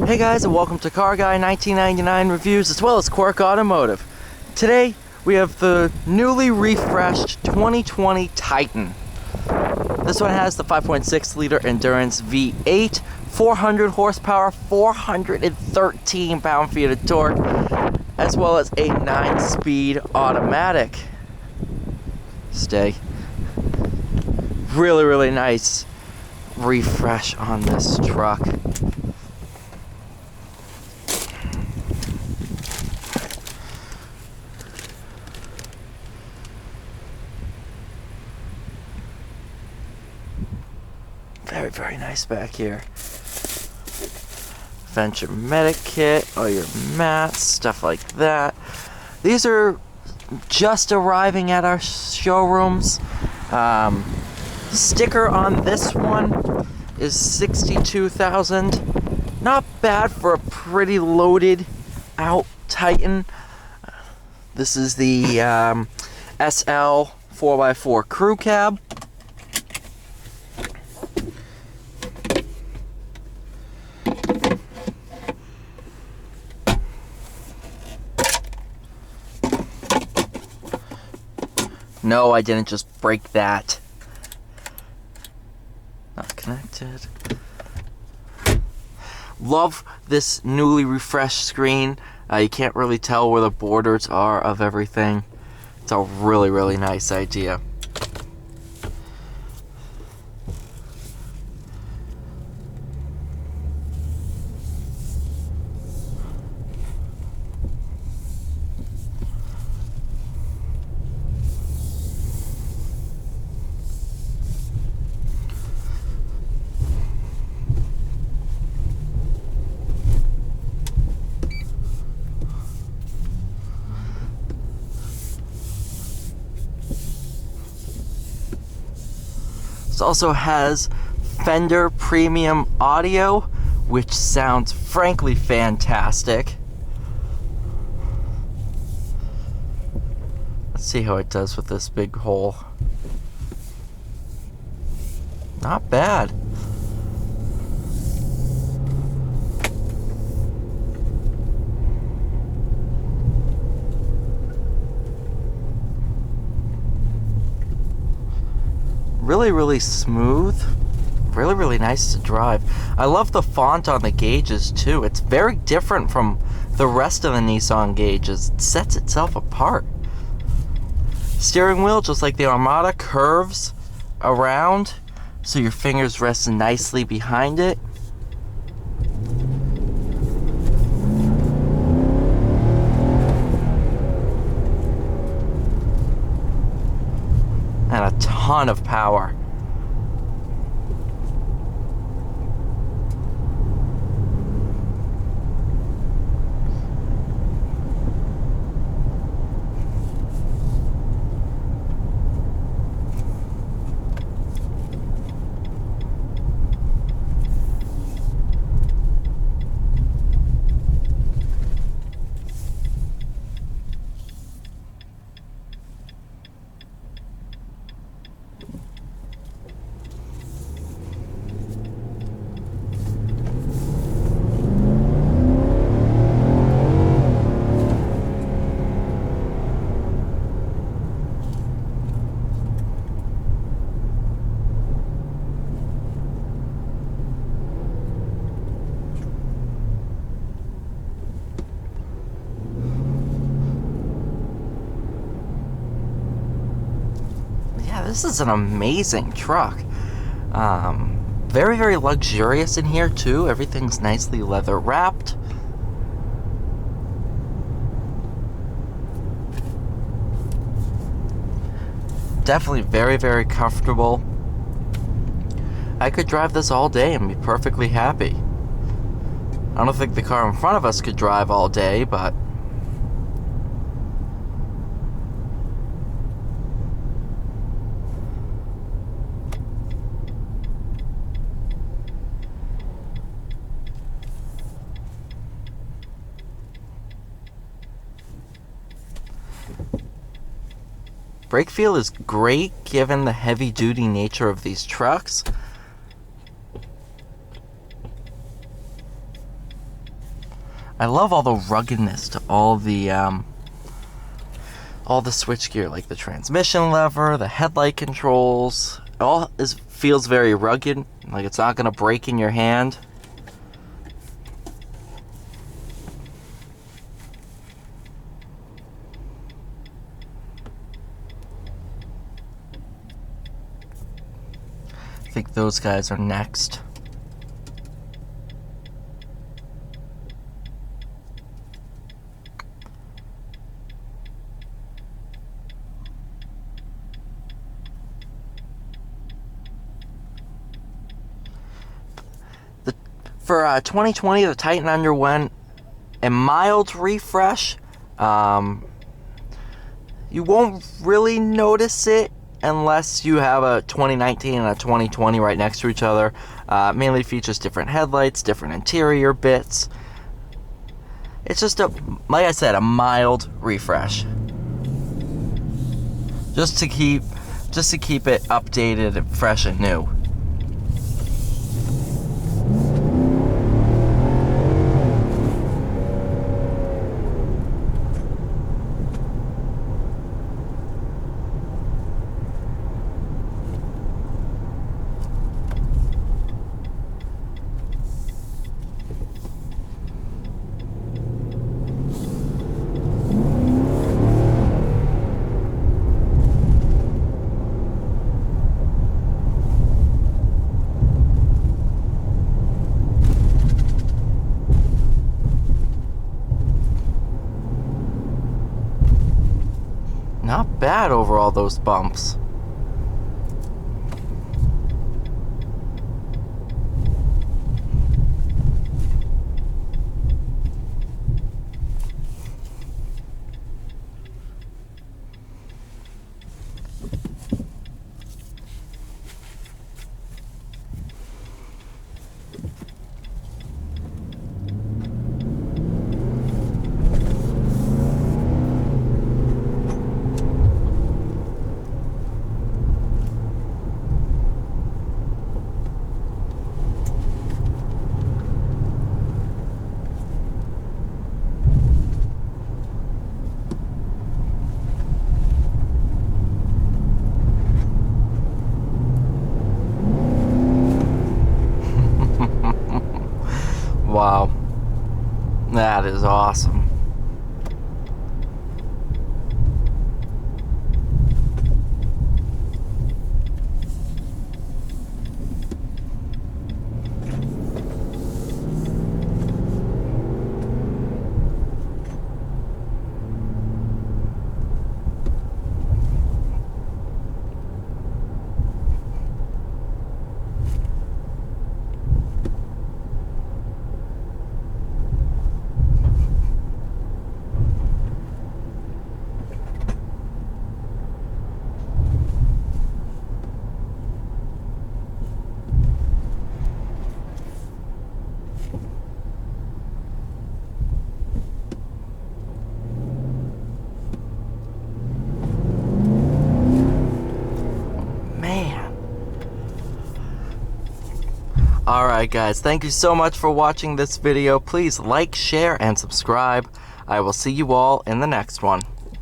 Hey guys, and welcome to Car Guy 1999 Reviews as well as Quirk Automotive. Today we have the newly refreshed 2020 Titan. This one has the 5.6 liter Endurance V8, 400 horsepower, 413 pound-feet of torque, as well as a 9-speed automatic. Really nice refresh on this truck. Very nice back here. Venture Medic Kit, all your mats, stuff like that. These are just arriving at our showrooms. Sticker on this one is $62,000. Not bad for a pretty loaded out Titan. This is the SL 4x4 crew cab. No, I didn't just break that. Not connected. Love this newly refreshed screen. You can't really tell where the borders are of everything. It's a really nice idea. This also has Fender premium audio, which sounds frankly fantastic. Let's see how it does with this big hole. Not bad. Really smooth. Really nice to drive. I love the font on the gauges too. It's very different from the rest of the Nissan gauges. It sets itself apart. Steering wheel, just like the Armada, curves around so your fingers rest nicely behind it. And a ton of power. This is an amazing truck. Very luxurious in here too. Everything's nicely leather wrapped. Definitely very comfortable. I could drive this all day and be perfectly happy. I don't think the car in front of us could drive all day, but brake feel is great given the heavy-duty nature of these trucks. I love all the ruggedness to all the switchgear, like the transmission lever, the headlight controls. It all feels very rugged, like it's not gonna break in your hand. I think those guys are next. For 2020, the Titan underwent a mild refresh. You won't really notice it unless you have a 2019 and a 2020 right next to each other. Mainly features different headlights, different interior bits. It's just like I said, a mild refresh. Just to keep it updated and fresh and new. Not bad over all those bumps. Wow, that is awesome. Alright guys, thank you so much for watching this video. Please like, share, and subscribe. I will see you all in the next one.